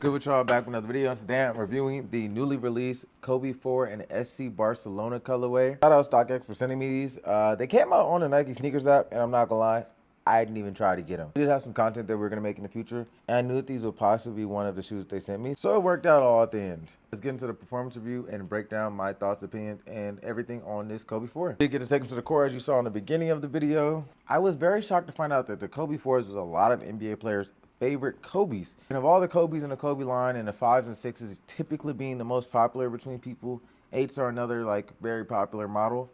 Good with y'all, back with another video. Today I'm reviewing the newly released Kobe 4 and SC Barcelona colorway. Shout out StockX for sending me these. They came out on the Nike sneakers app, and I'm not gonna lie, I didn't even try to get them. We did have some content that we were gonna make in the future, and I knew that these would possibly be one of the shoes that they sent me, so it worked out all at the end. Let's get into the performance review and break down my thoughts, opinions, and everything on this Kobe 4. Did get to take them to the core as you saw in the beginning of the video. I was very shocked to find out that the Kobe 4s was a lot of NBA players' favorite Kobe's. And of all the Kobe's in the Kobe line, and the 5s and 6s typically being the most popular between people, 8s are another like very popular model.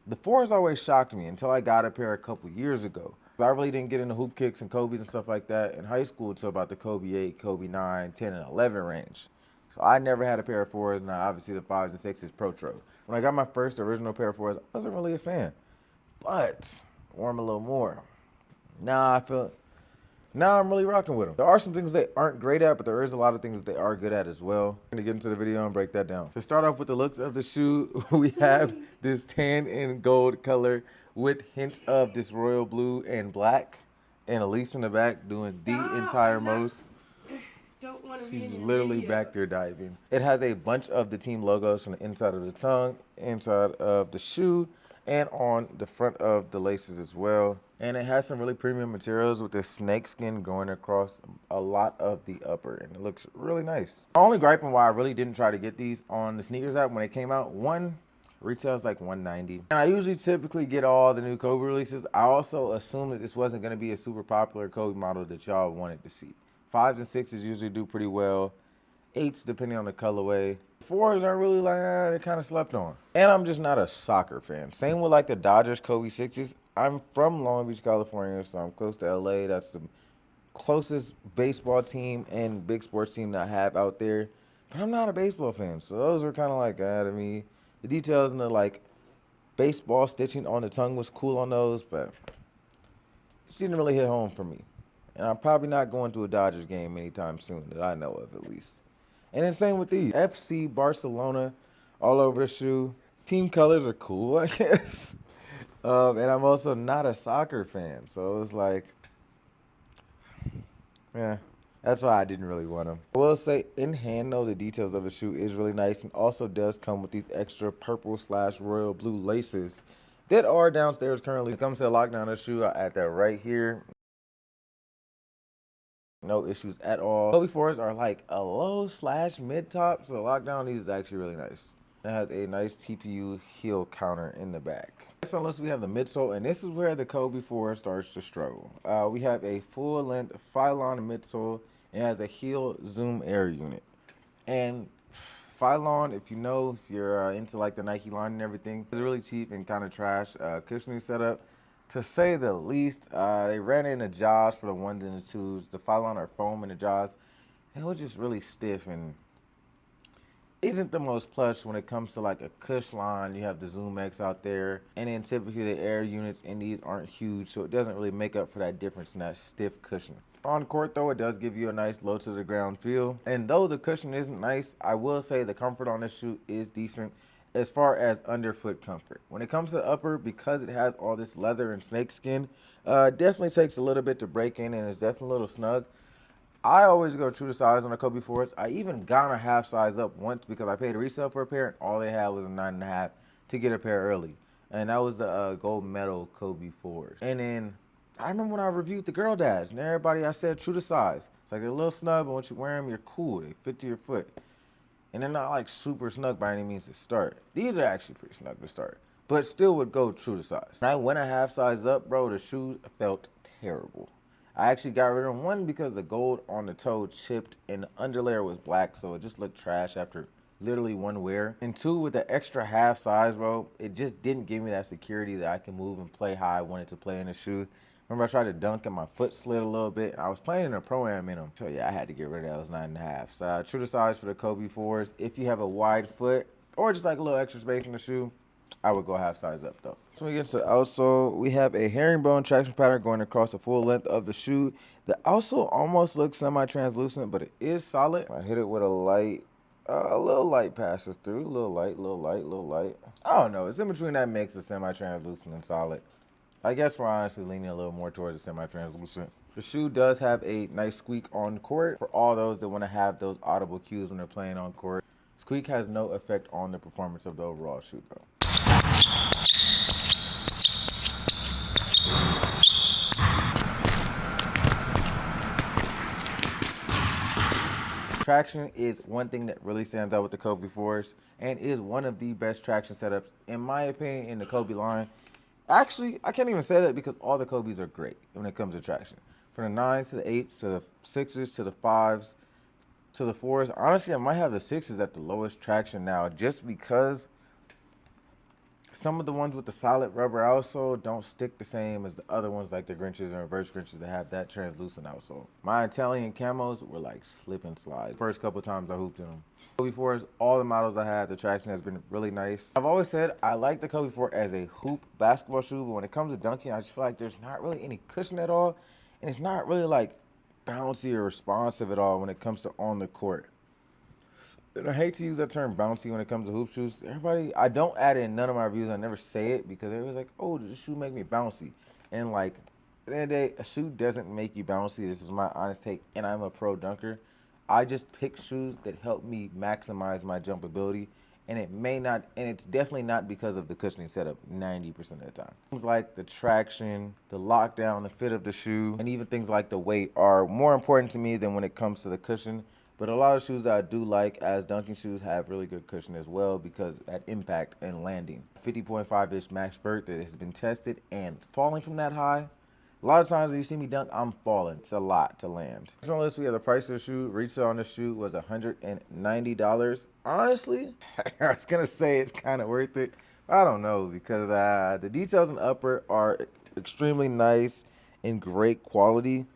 The 4s always shocked me until I got a pair a couple years ago. I really didn't get into hoop kicks and Kobe's and stuff like that in high school until about the Kobe 8, Kobe 9, 10, and 11 range. So I never had a pair of 4s. Now obviously the 5s and 6s Protro. When I got my first original pair of 4s, I wasn't really a fan. But warm a little more. Now I'm really rocking with them. There are some things they aren't great at, but there is a lot of things that they are good at as well. I'm gonna get into the video and break that down. To start off with the looks of the shoe, we have this tan and gold color with hints of this royal blue and black. And Elise in the back doing the entire most. She's literally back there diving. It has a bunch of the team logos from the inside of the tongue, inside of the shoe, and on the front of the laces as well. And it has some really premium materials with this snake skin going across a lot of the upper, and it looks really nice. The only gripe and why I really didn't try to get these on the sneakers app when they came out, one, retails like $190. And I usually typically get all the new Kobe releases. I also assumed that this wasn't gonna be a super popular Kobe model that y'all wanted to see. 5s and 6s usually do pretty well. 8s depending on the colorway. 4s aren't really like, they kind of slept on. And I'm just not a soccer fan. Same with like the Dodgers Kobe 6s. I'm from Long Beach, California, so I'm close to LA. That's the closest baseball team and big sports team that I have out there. But I'm not a baseball fan, so those are kind of like to me. The details and the like baseball stitching on the tongue was cool on those, but it didn't really hit home for me. And I'm probably not going to a Dodgers game anytime soon that I know of, at least. And then same with these. FC Barcelona all over the shoe. Team colors are cool, I guess. And I'm also not a soccer fan. So it was like, yeah, that's why I didn't really want them. I will say, in hand though, the details of the shoe is really nice and also does come with these extra purple/royal blue laces that are downstairs currently. When it comes to the lockdown of the shoe, I add that right here. No issues at all. Kobe 4s are like a low/mid top, so lockdown on these is actually really nice. It has a nice TPU heel counter in the back. Next on the list we have the midsole, and this is where the Kobe 4 starts to struggle. We have a full-length Phylon midsole. It has a heel zoom air unit. And Phylon, if you're into like the Nike line and everything, it's really cheap and kind of trash cushioning setup. To say the least, they ran in the jaws for the 1s and the 2s. The Phylon are foam in the jaws. It was just really stiff and isn't the most plush when it comes to like a cush line. You have the Zoom X out there, and then typically the air units in these aren't huge, so it doesn't really make up for that difference in that stiff cushion. On court though, it does give you a nice low to the ground feel, and though the cushion isn't nice, I will say the comfort on this shoe is decent as far as underfoot comfort. When it comes to the upper, because it has all this leather and snake skin, definitely takes a little bit to break in, and it's definitely a little snug. I always go true to size on the Kobe 4s. I even got a half size up once because I paid a resale for a pair, and all they had was a 9.5 to get a pair early. And that was the gold medal Kobe 4s. And then I remember when I reviewed the girl dads, and everybody I said true to size. It's like they're a little snug, but once you wear them, you're cool. They fit to your foot. And they're not like super snug by any means to start. These are actually pretty snug to start, but still would go true to size. When I went a half size up, bro, the shoes felt terrible. I actually got rid of one because the gold on the toe chipped and the underlayer was black, so it just looked trash after literally one wear. And two, with the extra half size, bro, it just didn't give me that security that I can move and play how I wanted to play in the shoe. Remember I tried to dunk and my foot slid a little bit, and I was playing in a Pro-Am in them. So yeah, I had to get rid of those 9.5. So true to size for the Kobe 4s. If you have a wide foot or just like a little extra space in the shoe, I would go half size up though. So we get to the outsole. We have a herringbone traction pattern going across the full length of the shoe. The outsole almost looks semi-translucent, but it is solid. I hit it with a light, a little light passes through. A little light, little light, little light. I don't know. It's in between that mix of semi-translucent and solid. I guess we're honestly leaning a little more towards the semi-translucent. The shoe does have a nice squeak on court for all those that want to have those audible cues when they're playing on court. Squeak has no effect on the performance of the overall shoe though. Traction is one thing that really stands out with the Kobe 4s and is one of the best traction setups, in my opinion, in the Kobe line. Actually, I can't even say that because all the Kobe's are great when it comes to traction. From the 9s to the 8s to the 6s to the 5s to the 4s. Honestly, I might have the 6s at the lowest traction now just because some of the ones with the solid rubber outsole don't stick the same as the other ones, like the Grinches and reverse Grinches that have that translucent outsole. My Italian camos were like slip and slide. First couple times I hooped in them. Kobe 4s, all the models I had, the traction has been really nice. I've always said I like the Kobe 4 as a hoop basketball shoe, but when it comes to dunking, I just feel like there's not really any cushion at all, and it's not really like bouncy or responsive at all when it comes to on the court. And I hate to use that term bouncy when it comes to hoop shoes. Everybody, I don't add it in none of my reviews. I never say it because everyone's like, oh, does this shoe make me bouncy? And like, at the end of the day, a shoe doesn't make you bouncy. This is my honest take, and I'm a pro dunker. I just pick shoes that help me maximize my jump ability, and it may not, and it's definitely not because of the cushioning setup 90% of the time. Things like the traction, the lockdown, the fit of the shoe, and even things like the weight are more important to me than when it comes to the cushion. But a lot of shoes that I do like as dunking shoes have really good cushion as well because that impact and landing. 50.5-inch max vert that has been tested, and falling from that high, a lot of times when you see me dunk, I'm falling. It's a lot to land. Next on the list, we have the price of the shoe. Retail on the shoe was $190. Honestly, I was going to say it's kind of worth it. I don't know because the details in the upper are extremely nice and great quality.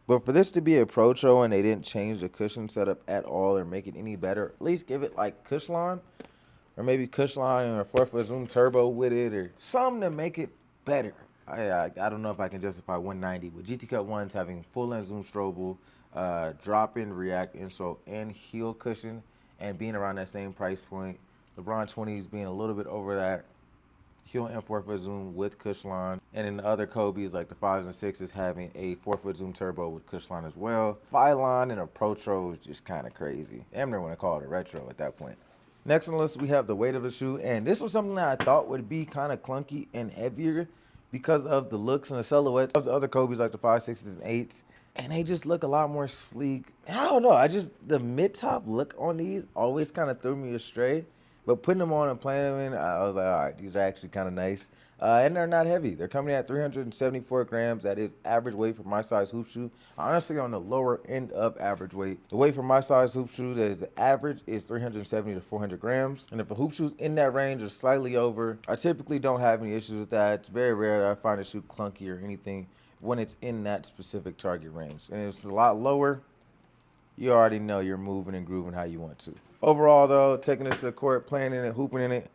But for this to be a Protro and they didn't change the cushion setup at all or make it any better, at least give it like Cushline or maybe Cushline and a 4-foot zoom turbo with it or something to make it better. I don't know if I can justify 190 with GT Cut 1s having full-length zoom strobel, drop-in React insole and heel cushion, and being around that same price point. LeBron 20s being a little bit over that. Heel and 4-foot zoom with Cushline. And then the other Kobe's like the 5s and 6s having a 4-foot zoom turbo with Cushline as well. Filine and a Protro is just kind of crazy. I'm never going to call it a retro at that point. Next on the list, we have the weight of the shoe. And this was something that I thought would be kind of clunky and heavier because of the looks and the silhouettes of the other Kobe's like the 5s, 6s, and 8s. And they just look a lot more sleek. I don't know. The mid-top look on these always kind of threw me astray. But putting them on and playing them in, I was like, all right, these are actually kind of nice. And they're not heavy. They're coming at 374 grams. That is average weight for my size hoop shoe. Honestly, on the lower end of average weight. The weight for my size hoop shoe that is the average is 370 to 400 grams. And if a hoop shoe's in that range or slightly over, I typically don't have any issues with that. It's very rare that I find a shoe clunky or anything when it's in that specific target range. And if it's a lot lower, you already know you're moving and grooving how you want to. Overall, though, taking this to the court, playing in it, hooping in it,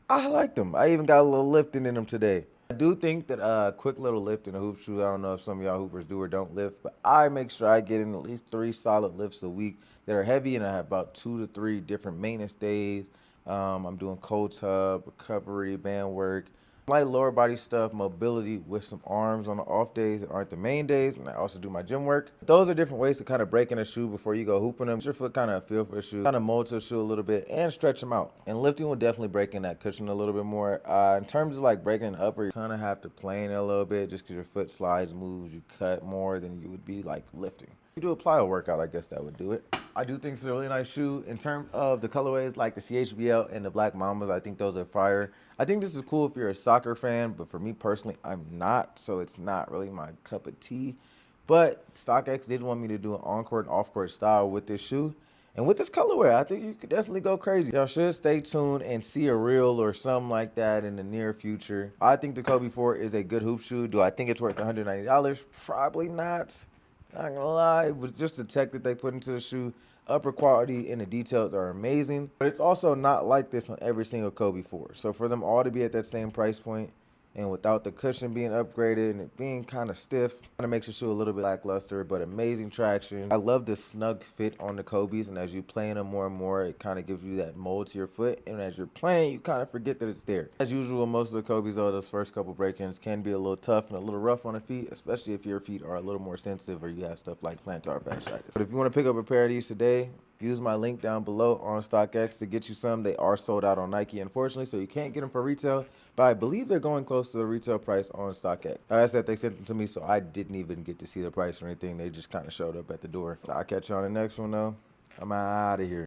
I like them. I even got a little lifting in them today. I do think that a quick little lift in a hoop shoe, I don't know if some of y'all hoopers do or don't lift, but I make sure I get in at least 3 solid lifts a week that are heavy, and I have about 2 to 3 different maintenance days. I'm doing cold tub, recovery, band work, light lower body stuff, mobility with some arms on the off days that aren't the main days, and I also do my gym work. Those are different ways to kind of break in a shoe before you go hooping them. Get your foot kind of feel for the shoe, kind of mold to the shoe a little bit, and stretch them out. And lifting will definitely break in that cushion a little bit more. In terms of like breaking the upper, you kind of have to plane it a little bit just because your foot slides, moves, you cut more than you would be like lifting. If you do a plyo workout, I guess that would do it. I do think it's a really nice shoe. In terms of the colorways, like the CHBL and the Black Mambas, I think those are fire. I think this is cool if you're a soccer fan, but for me personally, I'm not, so it's not really my cup of tea. But StockX did want me to do an on-court and off-court style with this shoe. And with this colorway, I think you could definitely go crazy. Y'all should stay tuned and see a reel or something like that in the near future. I think the Kobe 4 is a good hoop shoe. Do I think it's worth $190? Probably not. Not gonna lie, it was just the tech that they put into the shoe. Upper quality and the details are amazing. But it's also not like this on every single Kobe 4. So for them all to be at that same price point And without the cushion being upgraded and it being kind of stiff, kind of makes your shoe a little bit lackluster, but amazing traction. I love the snug fit on the Kobe's, and as you play in them more and more, it kind of gives you that mold to your foot. And as you're playing, you kind of forget that it's there. As usual, most of the Kobe's, though, those first couple break-ins can be a little tough and a little rough on the feet, especially if your feet are a little more sensitive or you have stuff like plantar fasciitis. But if you want to pick up a pair of these today, use my link down below on StockX to get you some. They are sold out on Nike, unfortunately, so you can't get them for retail, but I believe they're going close to the retail price on StockX. Like I said, they sent them to me, so I didn't even get to see the price or anything. They just kind of showed up at the door. I'll catch you on the next one, though. I'm out of here.